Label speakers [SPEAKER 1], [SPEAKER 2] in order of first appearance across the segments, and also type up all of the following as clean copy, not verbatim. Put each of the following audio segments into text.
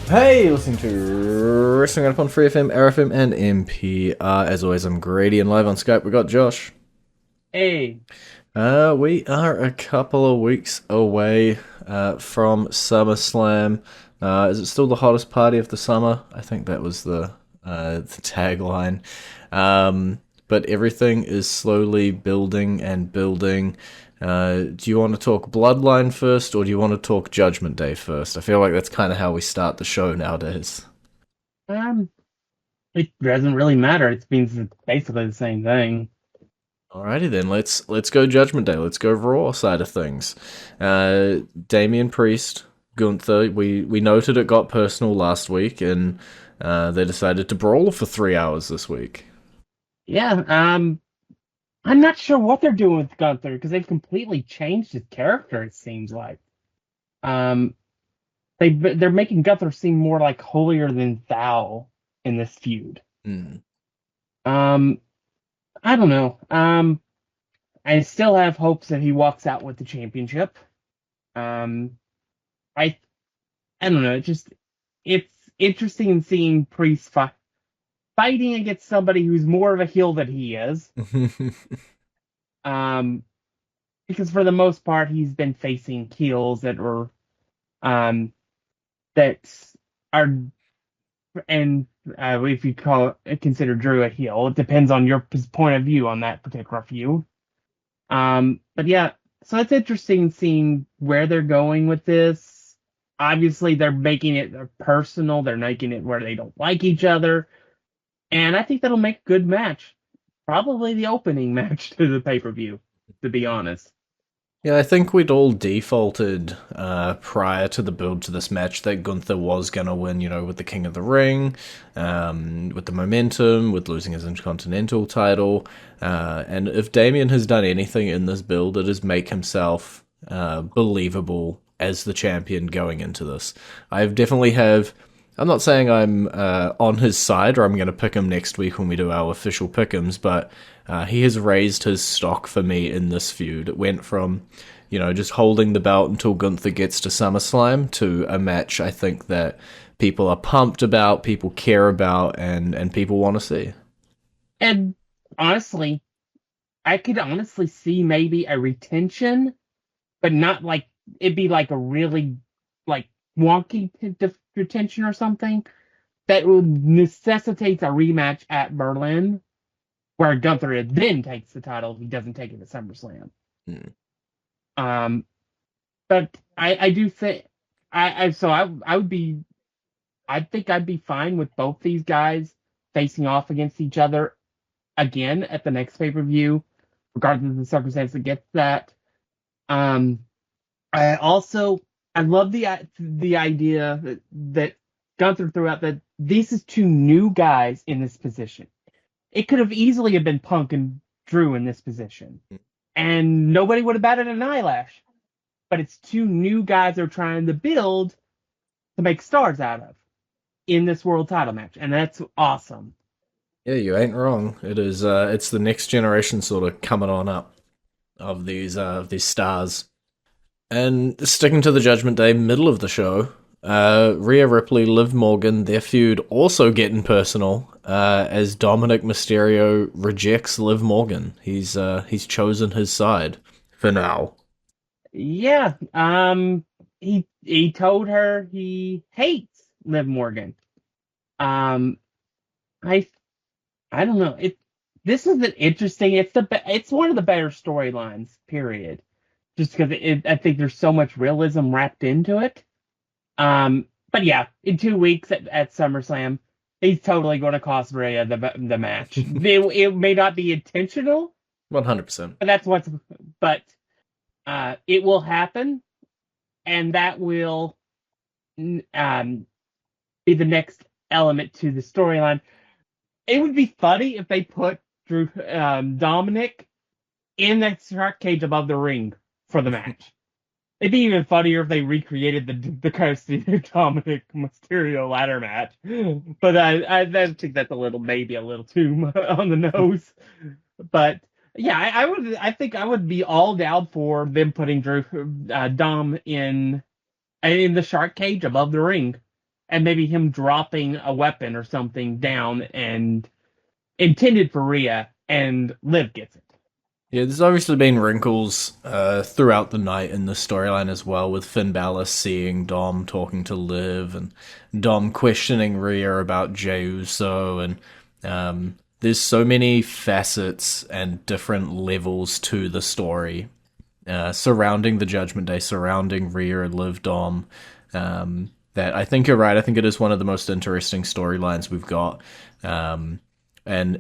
[SPEAKER 1] Hey, listening to Wrestling Up on FreeFM, ArrowFM, and MP. As always, I'm Grady, and live on Skype we got Josh.
[SPEAKER 2] Hey,
[SPEAKER 1] We are a couple of weeks away from SummerSlam. Is it still the hottest party of the summer? I think that was the tagline. But everything is slowly building and building. Do you want to talk Bloodline first, or do you want to talk Judgment Day first? I feel like that's kind of how we start the show nowadays.
[SPEAKER 2] um, it doesn't really matter. It means it's basically the same thing.
[SPEAKER 1] Alrighty then, let's go Judgment Day. Let's go Raw side of things. Damian Priest, Gunther. We noted it got personal last week, and they decided to brawl for 3 hours this week.
[SPEAKER 2] Yeah, I'm not sure what they're doing with Gunther because they've completely changed his character, it seems like. Um, they're making Gunther seem more like holier than thou in this feud.
[SPEAKER 1] Hmm.
[SPEAKER 2] Um, I don't know. I still have hopes that he walks out with the championship. Um, I I don't know. It's interesting in seeing Priest fighting against somebody who's more of a heel than he is. Um, because for the most part, he's been facing heels um that are and if you consider Drew a heel, it depends on your point of view on that particular feud. But yeah, so it's interesting seeing where they're going with this. Obviously, they're making it personal. They're making it where they don't like each other. And I think that'll make a good match. Probably the opening match to the pay-per-view, to be honest.
[SPEAKER 1] Yeah, I think we'd all defaulted prior to the build to this match that Gunther was going to win, with the King of the Ring, with the momentum, with losing his Intercontinental title. And if Damien has done anything in this build, it is make himself believable as the champion going into this. I've definitely have. I'm not saying I'm on his side or I'm going to pick him next week when we do our official pick'ems, but he has raised his stock for me in this feud. It went from, just holding the belt until Gunther gets to SummerSlam to a match I think that people are pumped about, people care about, and people want to see.
[SPEAKER 2] And honestly, I could honestly see maybe a retention, but not like it'd be like a really like wonky retention or something that would necessitate a rematch at Berlin, where Gunther then takes the title if he doesn't take it at SummerSlam.
[SPEAKER 1] Hmm.
[SPEAKER 2] Um, but I do think I would be I think I'd be fine with both these guys facing off against each other again at the next pay-per-view, regardless of the circumstance that gets that. Um, I also I love the idea that Gunther threw out that this is two new guys in this position. It could have easily have been Punk and Drew in this position, and nobody would have batted an eyelash. But it's two new guys they're trying to build to make stars out of in this world title match, and that's awesome.
[SPEAKER 1] Yeah, you ain't wrong. It is. It's the next generation sort of coming on up of these stars. And sticking to the Judgment Day, middle of the show, Rhea Ripley, Liv Morgan, their feud also getting personal as Dominic Mysterio rejects Liv Morgan. He's chosen his side for now.
[SPEAKER 2] Yeah, he told her he hates Liv Morgan. Um, I I don't know. This is an interesting. It's one of the better storylines. Period. Just because I think there's so much realism wrapped into it. But yeah, in 2 weeks at SummerSlam, he's totally going to cost Rhea the match. It may not be intentional,
[SPEAKER 1] 100%.
[SPEAKER 2] but but it will happen, and that will um be the next element to the storyline. It would be funny if they put DOminik in that shark cage above the ring for the match. It'd be even funnier if they recreated the custody Dominic Mysterio ladder match. But I think that's maybe a little too on the nose. But yeah, I think I would be all down for them putting Dom in the shark cage above the ring. and maybe him dropping a weapon or something down and intended for Rhea, and Liv gets it.
[SPEAKER 1] Yeah, there's obviously been wrinkles throughout the night in the storyline as well, with Finn Balor seeing Dom talking to Liv, and Dom questioning Rhea about Jey Uso, and there's so many facets and different levels to the story surrounding the Judgment Day, surrounding Rhea and Liv Dom. That I think you're right. I think it is one of the most interesting storylines we've got. And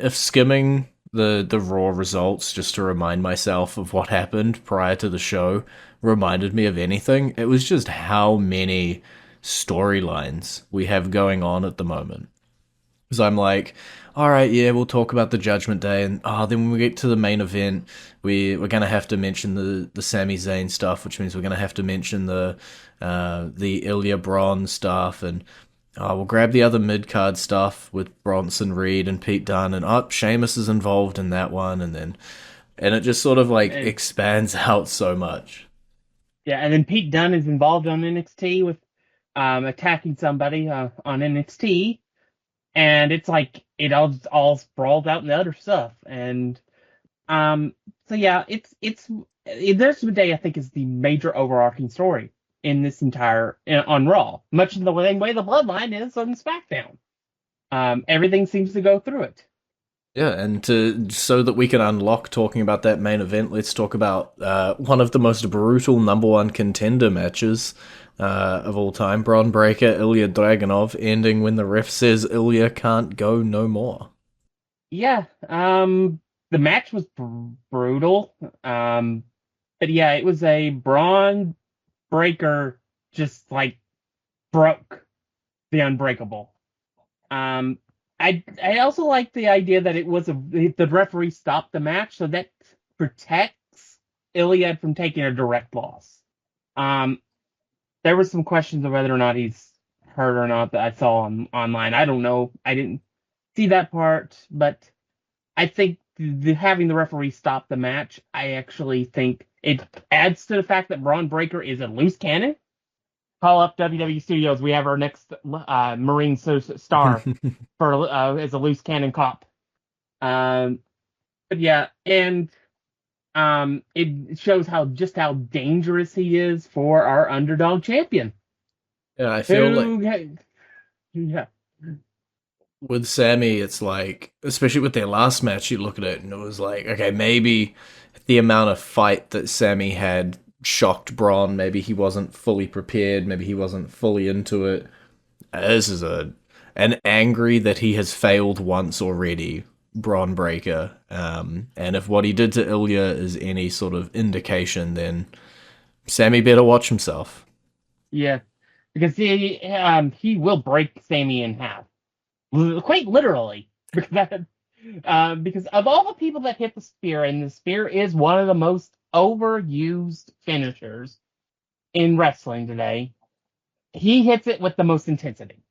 [SPEAKER 1] if skimming the raw results just to remind myself of what happened prior to the show reminded me of anything, it was just how many storylines we have going on at the moment. Because I'm like, all right, yeah, we'll talk about the Judgment Day, and then when we get to the main event, we're gonna have to mention the Sami Zayn stuff, which means we're gonna have to mention the Ilya Braun stuff, and we'll grab the other mid card stuff with Bronson Reed and Pete Dunne, and Sheamus is involved in that one, and it just sort of like
[SPEAKER 2] And
[SPEAKER 1] expands out so much.
[SPEAKER 2] yeah, and then Pete Dunne is involved on NXT with attacking somebody on NXT, and it's like it all sprawls out in the other stuff, and um, so yeah, it's there's Day I think is the major overarching story in this entire on Raw, much in the same way the Bloodline is on SmackDown. Everything seems to go through it.
[SPEAKER 1] Yeah, and so that we can unlock talking about that main event, let's talk about one of the most brutal number one contender matches of all time: Braun Breaker, Ilya Dragunov, ending when the ref says Ilya can't go no more.
[SPEAKER 2] Yeah, the match was brutal. But yeah, it was a Braun Breaker just like broke the Unbreakable. Um, I also like the idea that it was the referee stopped the match, so that protects Iliad from taking a direct loss. Um, there were some questions of whether or not he's hurt or not that I saw online. I don't know. I didn't see that part, but I think having the referee stop the match, I actually think it adds to the fact that Braun Breaker is a loose cannon. Call up WWE Studios. We have our next Marine star for as a loose cannon cop. Um, but yeah, and it shows how dangerous he is for our underdog champion.
[SPEAKER 1] Yeah, I feel like
[SPEAKER 2] Who, yeah,
[SPEAKER 1] with Sammy, it's like, especially with their last match, you look at it and it was like, okay, maybe the amount of fight that Sammy had shocked Braun. Maybe he wasn't fully prepared. Maybe he wasn't fully into it. This is an angry that he has failed once already, Braun Breaker. And if what he did to Ilya is any sort of indication, then Sammy better watch himself.
[SPEAKER 2] yeah, because he will break Sammy in half. Quite literally, because of all the people that hit the spear, and the spear is one of the most overused finishers in wrestling today, he hits it with the most intensity.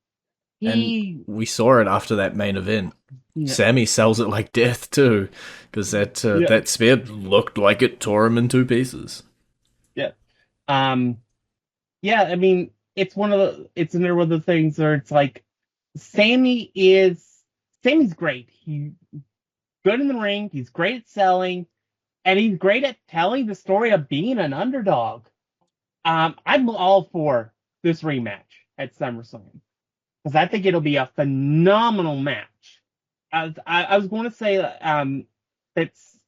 [SPEAKER 1] And
[SPEAKER 2] He,
[SPEAKER 1] we saw it after that main event.
[SPEAKER 2] yeah,
[SPEAKER 1] Sammy sells it like death too, because
[SPEAKER 2] yeah,
[SPEAKER 1] that spear looked like it tore him in two pieces.
[SPEAKER 2] yeah. Um, yeah. I mean, it's another one of the things where it's like Sammy's great. He's good in the ring. He's great at selling, and he's great at telling the story of being an underdog. I'm all for this rematch at SummerSlam because I think it'll be a phenomenal match. I was going to say that's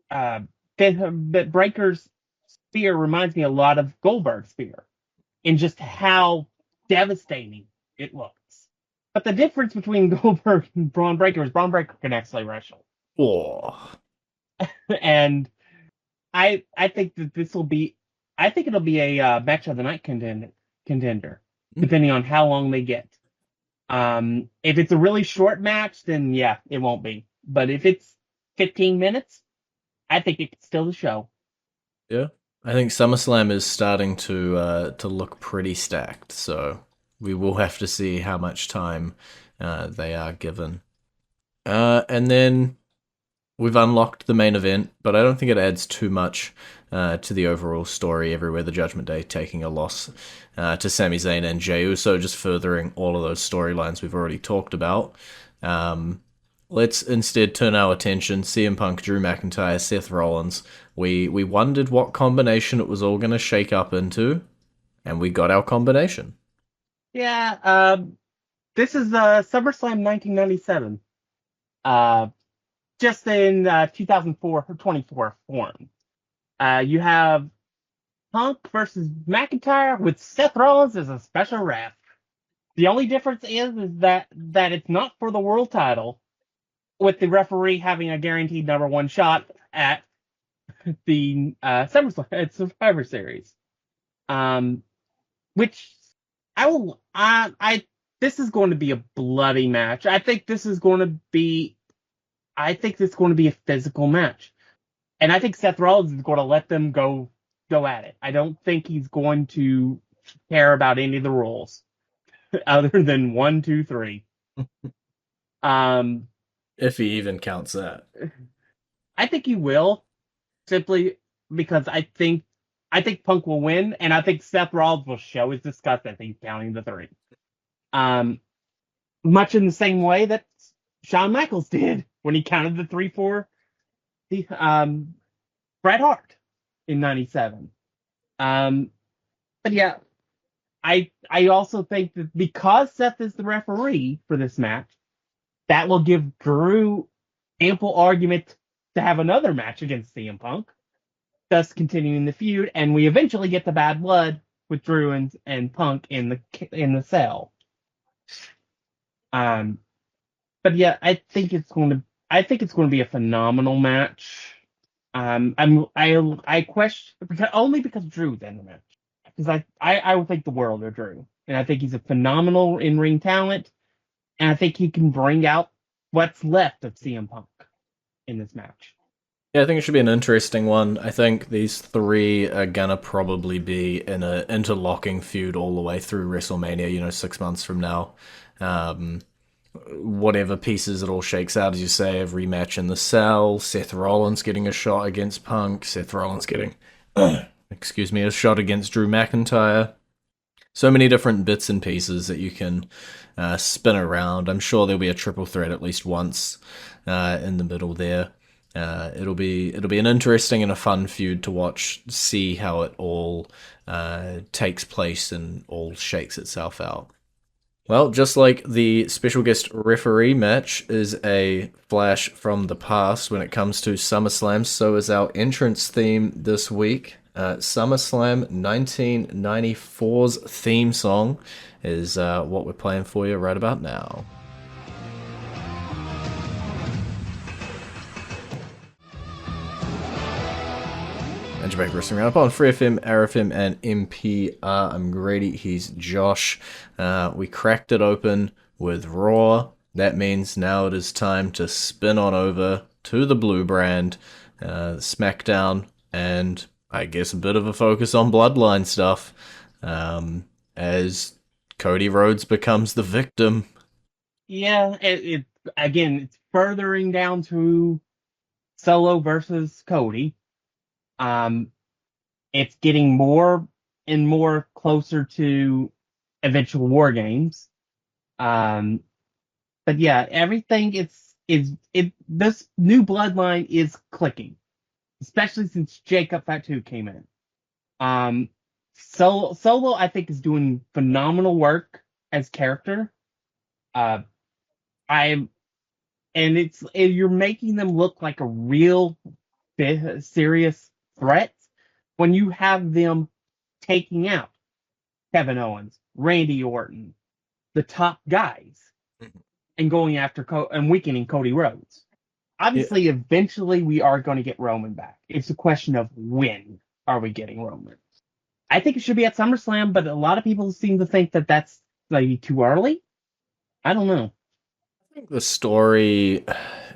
[SPEAKER 2] that Breaker's spear reminds me a lot of Goldberg's spear in just how devastating it looks. But the difference between Goldberg and Braun Breaker is Braun Breaker can actually wrestle,
[SPEAKER 1] Oh,
[SPEAKER 2] and I think that this will be. I think it'll be a match of the night contender, depending on how long they get. If it's a really short match, then yeah, it won't be. But if it's 15 minutes, I think it can still the show.
[SPEAKER 1] yeah. I think SummerSlam is starting to look pretty stacked, so we will have to see how much time they are given. And then we've unlocked the main event, but I don't think it adds too much to the overall story everywhere. The Judgment Day taking a loss to Sami Zayn and Jey Uso, just furthering all of those storylines we've already talked about. Um, let's instead turn our attention CM Punk, Drew McIntyre, Seth Rollins. We wondered what combination it was all going to shake up into, and we got our combination.
[SPEAKER 2] Yeah, this is SummerSlam 1997. Uh, just in 2004 or 24 form. You have Punk versus McIntyre with Seth Rollins as a special ref. The only difference is that it's not for the world title, with the referee having a guaranteed number one shot at the SummerSlam at Survivor Series. Which I this is going to be a bloody match. I think this is going to be a physical match. And I think Seth Rollins is going to let them go at it. I don't think he's going to care about any of the rules other than 1, 2, 3.
[SPEAKER 1] If he even counts that.
[SPEAKER 2] I think he will, simply because I think Punk will win, and I think Seth Rollins will show his disgust that he's counting the 3. Much in the same way that Shawn Michaels did when he counted the 3 for the Bret Hart in '97. But yeah, I also think that because Seth is the referee for this match, that will give Drew ample argument to have another match against CM Punk, thus continuing the feud, and we eventually get the bad blood with Drew and Punk in the cell. But yeah, I think it's going to be a phenomenal match. I question only because Drew's in the match, because I will think the world of Drew, and I think he's a phenomenal in ring talent, and I think he can bring out what's left of CM Punk in this match.
[SPEAKER 1] Yeah, I think it should be an interesting one. I think these three are gonna probably be in an interlocking feud all the way through WrestleMania, 6 months from now. Um, whatever pieces it all shakes out, as you say, a rematch in the cell, Seth Rollins getting a shot against Punk, Seth Rollins getting, excuse me, a shot against Drew McIntyre. So many different bits and pieces that you can spin around. I'm sure there'll be a triple threat at least once in the middle there. It'll be an interesting and a fun feud to watch, see how it all takes place and all shakes itself out. Well, just like the special guest referee match is a flash from the past when it comes to SummerSlam, so is our entrance theme this week. SummerSlam 1994's theme song is what we're playing for you right about now. And Jamaica Wrestling Roundup on FreeFM, ArrowFM, and MPR. I'm Grady, he's Josh. We cracked it open with Raw. That means now it is time to spin on over to the Blue brand, SmackDown, and I guess a bit of a focus on Bloodline stuff, as Cody Rhodes becomes the victim.
[SPEAKER 2] Yeah, it's furthering down to Solo versus Cody. It's getting more and more closer to eventual War Games. But yeah, everything this new bloodline is clicking, especially since Jacob Fatu came in. Solo I think is doing phenomenal work as character. You're making them look like a real serious threat when you have them taking out Kevin Owens, Randy Orton, the top guys, and going after and weakening Cody Rhodes. Obviously, eventually we are going to get Roman back. It's a question of when are we getting Roman. I think it should be at SummerSlam, but a lot of people seem to think that that's maybe too early. I don't know.
[SPEAKER 1] I think the story,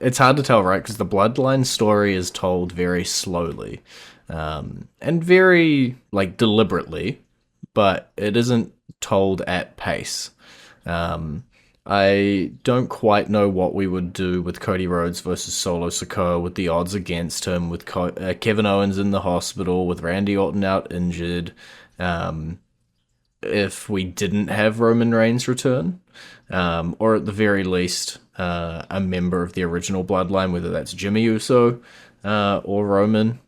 [SPEAKER 1] it's hard to tell, right? Because the Bloodline story is told very slowly, and very, deliberately, but it isn't told at pace. I don't quite know what we would do with Cody Rhodes versus Solo Sikoa with the odds against him, with Kevin Owens in the hospital, with Randy Orton out injured. Um, if we didn't have Roman Reigns return, or at the very least, a member of the original bloodline, whether that's Jimmy Uso or Roman.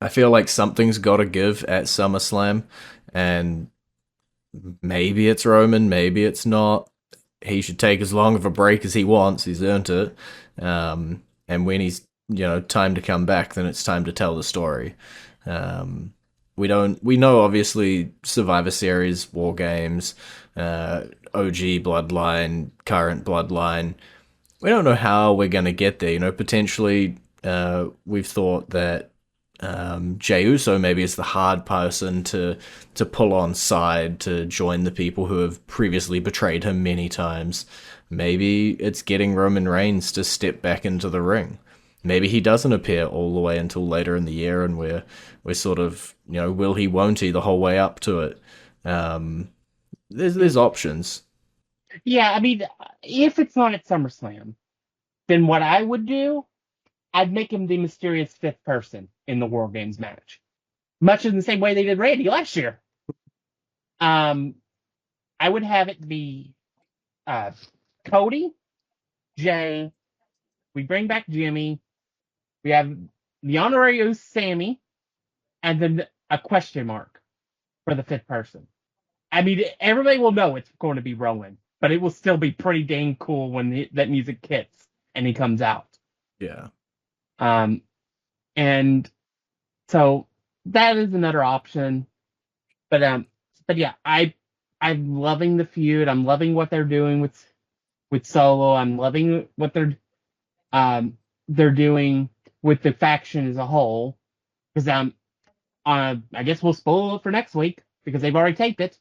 [SPEAKER 1] I feel like something's got to give at SummerSlam, and maybe it's Roman, maybe it's not. He should take as long of a break as he wants. He's earned it. And when he's time to come back, then it's time to tell the story. We know obviously Survivor Series, War Games, OG Bloodline, current Bloodline. We don't know how we're going to get there. Potentially we've thought that Jey Uso maybe is the hard person to pull on side to join the people who have previously betrayed him many times. Maybe it's getting Roman Reigns to step back into the ring. Maybe he doesn't appear all the way until later in the year, and we're sort of will he, won't he, the whole way up to it. There's options.
[SPEAKER 2] Yeah, I mean, if it's not at SummerSlam, then what I would do, I'd make him the mysterious fifth person in the War Games match, much in the same way they did Randy last year. I would have it be Cody, Jay. We bring back Jimmy. We have the honorary Sammy, and then a question mark for the fifth person. I mean, everybody will know it's going to be Rowan, but it will still be pretty dang cool when that music hits and he comes out.
[SPEAKER 1] Yeah.
[SPEAKER 2] And so that is another option. But yeah, I'm loving the feud. I'm loving what they're doing with Solo. I'm loving what they're doing with the faction as a whole. Because I guess we'll spoil it for next week because they've already taped it.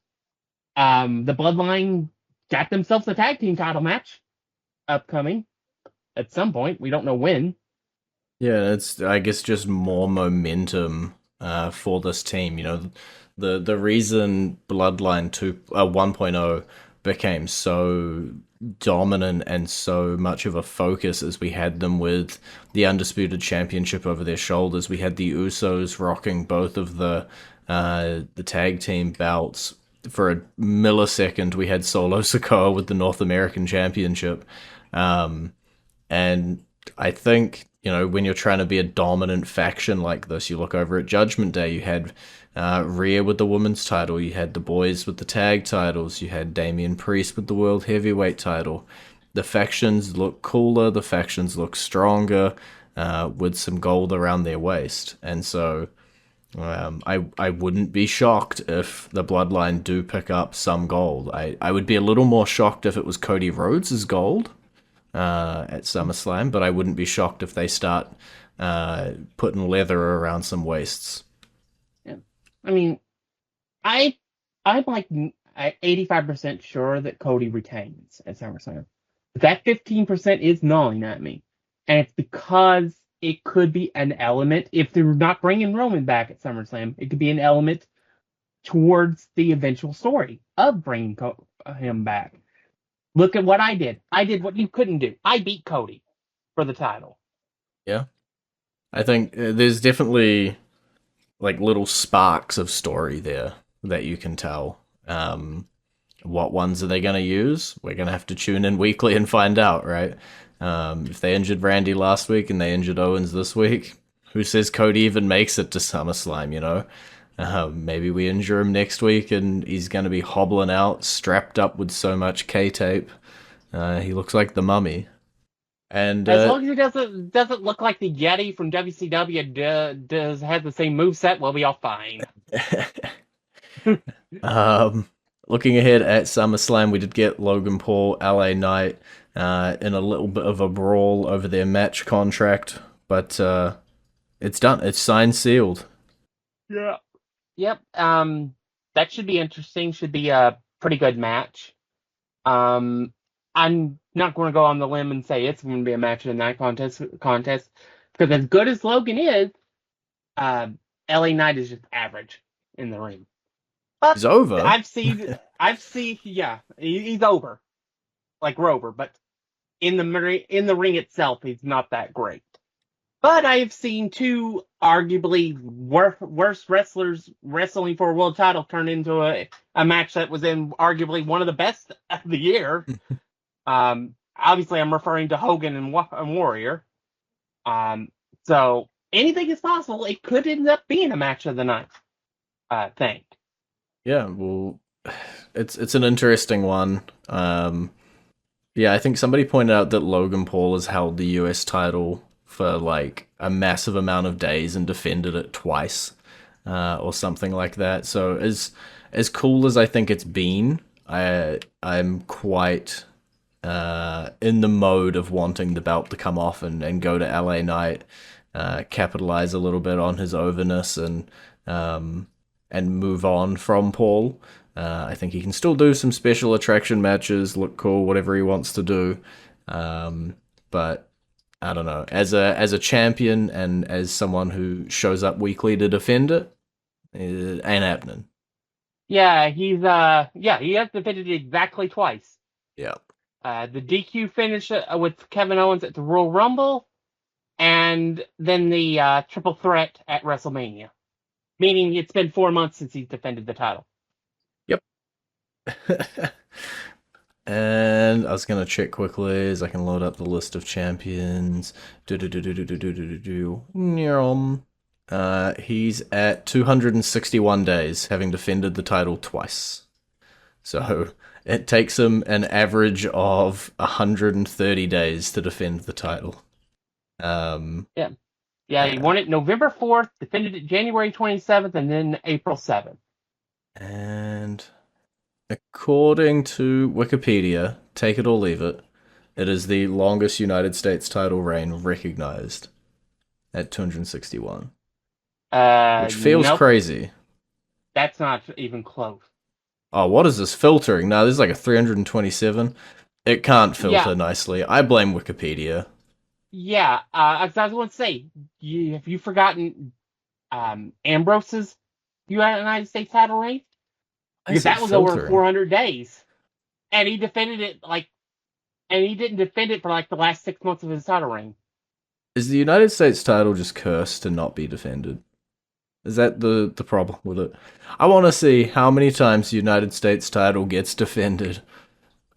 [SPEAKER 2] The Bloodline got themselves a tag team title match upcoming at some point. We don't know when.
[SPEAKER 1] Yeah, it's I guess just more momentum for this team. The reason Bloodline 1.0 became so dominant and so much of a focus as we had them with the Undisputed Championship over their shoulders. We had the Usos rocking both of the tag team belts. For a millisecond, we had Solo Sikoa with the North American Championship. And I think, when you're trying to be a dominant faction like this, you look over at Judgment Day, you had Rhea with the women's title, you had the boys with the tag titles, you had Damian Priest with the world heavyweight title. The factions look cooler, the factions look stronger, with some gold around their waist. And so I wouldn't be shocked if the Bloodline do pick up some gold. I would be a little more shocked if it was Cody Rhodes' gold at SummerSlam, but I wouldn't be shocked if they start putting leather around some waists.
[SPEAKER 2] Yeah. I mean, I'm like 85% sure that Cody retains at SummerSlam. But that 15% is gnawing at me. And it's because it could be an element, if they're not bringing Roman back at SummerSlam, it could be an element towards the eventual story of bringing him back. Look at what I did. I did what you couldn't do. I beat Cody for the title.
[SPEAKER 1] Yeah. I think there's definitely like little sparks of story there that you can tell. What ones are they going to use? We're going to have to tune in weekly and find out, right? If they injured Randy last week and they injured Owens this week, who says Cody even makes it to SummerSlam, maybe we injure him next week and he's going to be hobbling out, strapped up with so much K-tape. He looks like the Mummy. And
[SPEAKER 2] as long as he doesn't look like the Yeti from WCW has the same moveset, we'll be all fine.
[SPEAKER 1] Looking ahead at SummerSlam, we did get Logan Paul, LA Knight, in a little bit of a brawl over their match contract, but it's done. It's signed, sealed.
[SPEAKER 2] Yeah. Yep. That should be interesting. Should be a pretty good match. I'm not going to go on the limb and say it's going to be a match in that contest because as good as Logan is, LA Knight is just average in the ring. But
[SPEAKER 1] He's over.
[SPEAKER 2] I've seen, yeah, he's over. like Rover, but in the ring itself, he's not that great. But I have seen two arguably worst wrestlers wrestling for a world title turn into a match that was in arguably one of the best of the year. Obviously, I'm referring to Hogan and Warrior. So anything is possible. It could end up being a match of the night thing.
[SPEAKER 1] Yeah, well, it's an interesting one. Yeah, I think somebody pointed out that Logan Paul has held the US title for like a massive amount of days and defended it twice, or something like that. So as cool as I think it's been, I'm quite in the mode of wanting the belt to come off and go to LA Knight, capitalize a little bit on his overness and move on from Paul. I think he can still do some special attraction matches, look cool, whatever he wants to do. But I don't know. As a champion and as someone who shows up weekly to defend it, it ain't happening.
[SPEAKER 2] Yeah, he has defended it exactly twice.
[SPEAKER 1] Yeah.
[SPEAKER 2] The DQ finish with Kevin Owens at the Royal Rumble, and then the triple threat at WrestleMania. Meaning it's been 4 months since he's defended the title.
[SPEAKER 1] Yep. And I was gonna check quickly as I can load up the list of champions. He's at 261 days, having defended the title twice. So it takes him an average of 130 days to defend the title.
[SPEAKER 2] Yeah, he won it November 4th, defended it January 27th, and then April 7th.
[SPEAKER 1] And according to Wikipedia, take it or leave it, it is the longest United States title reign recognized at 261. Which feels crazy.
[SPEAKER 2] That's not even close.
[SPEAKER 1] Oh, what is this filtering? No, this is like a 327. It can't filter nicely. I blame Wikipedia.
[SPEAKER 2] Yeah, as I was going to say, have you forgotten Ambrose's United States title reign? Because that was over 400 days. And he defended it and he didn't defend it for like the last 6 months of his title reign.
[SPEAKER 1] Is the United States title just cursed to not be defended? Is that the problem with it? I want to see how many times the United States title gets defended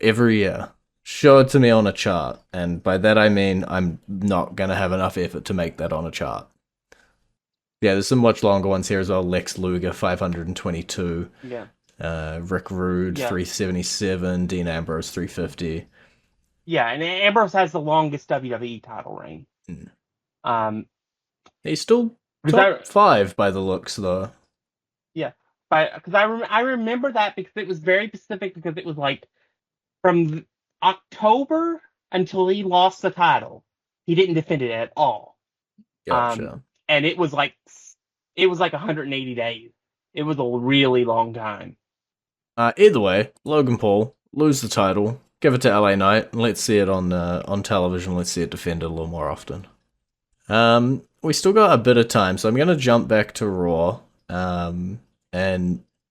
[SPEAKER 1] every year. Show it to me on a chart, and by that I mean I'm not going to have enough effort to make that on a chart. Yeah, there's some much longer ones here as well. Lex Luger, 522.
[SPEAKER 2] Yeah.
[SPEAKER 1] Rick Rude, 377. Dean Ambrose, 350.
[SPEAKER 2] Yeah, and Ambrose has the longest WWE title reign.
[SPEAKER 1] He's still top 5 by the looks, though.
[SPEAKER 2] Yeah, because I remember that because it was very specific, because it was like from October until he lost the title, he didn't defend it at all.
[SPEAKER 1] Gotcha.
[SPEAKER 2] And it was like 180 days. It was a really long time.
[SPEAKER 1] Either way, Logan Paul lose the title, give it to LA Knight, and let's see it on television. Let's see it defended a little more often. We still got a bit of time, so I'm gonna jump back to Raw. And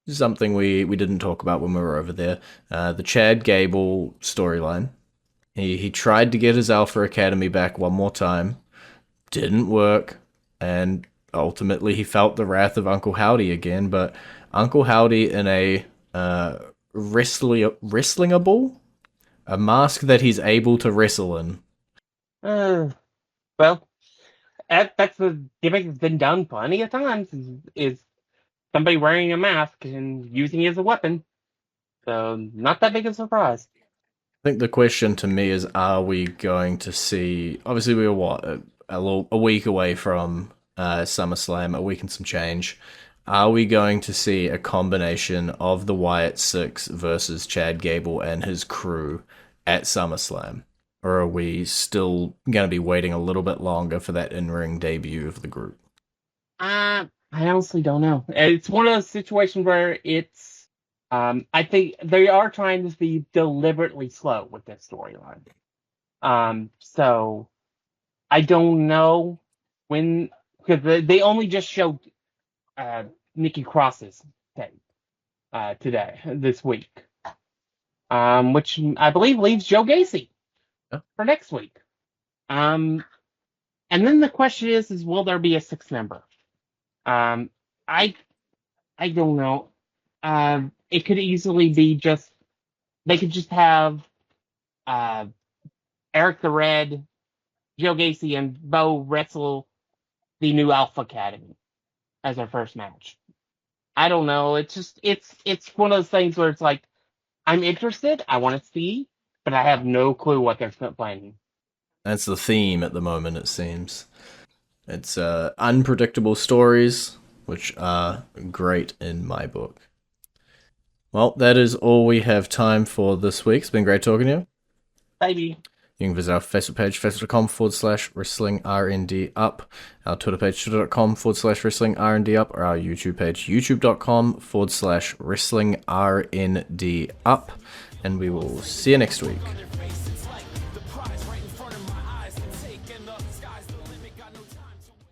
[SPEAKER 1] something we didn't talk about when we were over there, the Chad Gable storyline. He tried to get his Alpha Academy back one more time, didn't work, and ultimately he felt the wrath of Uncle Howdy again. But Uncle Howdy in a wrestlingable, a mask that he's able to wrestle in.
[SPEAKER 2] Well, that's the gimmick that's been done plenty of times. Is somebody wearing a mask and using it as a weapon. So, not that big of a surprise.
[SPEAKER 1] I think the question to me is, are we going to see... Obviously, we were, a week away from SummerSlam, a week and some change. Are we going to see a combination of the Wyatt Six versus Chad Gable and his crew at SummerSlam? Or are we still going to be waiting a little bit longer for that in-ring debut of the group?
[SPEAKER 2] I honestly don't know. It's one of those situations where it's... I think they are trying to be deliberately slow with this storyline. So I don't know when... Because they only just showed Nikki Cross's tape this week. which I believe leaves Joe Gacy
[SPEAKER 1] Yeah.
[SPEAKER 2] for next week. And then the question is will there be a sixth member? Um, I I don't know. It could easily be just they could just have uh, Eric the Red, Joe Gacy, and Bo wrestle the new Alpha Academy as their first match. I don't know. It's just it's one of those things where it's like I'm interested, I want to see, but I have no clue what they're planning.
[SPEAKER 1] That's the theme at the moment, it seems. It's unpredictable stories, which are great in my book. Well, that is all we have time for this week. It's been great talking to you.
[SPEAKER 2] Maybe.
[SPEAKER 1] You can visit our Facebook page, facebook.com/WrestlingRNDup, our Twitter page, twitter.com/WrestlingRNDup, or our YouTube page, youtube.com/WrestlingRNDup. And we will see you next week.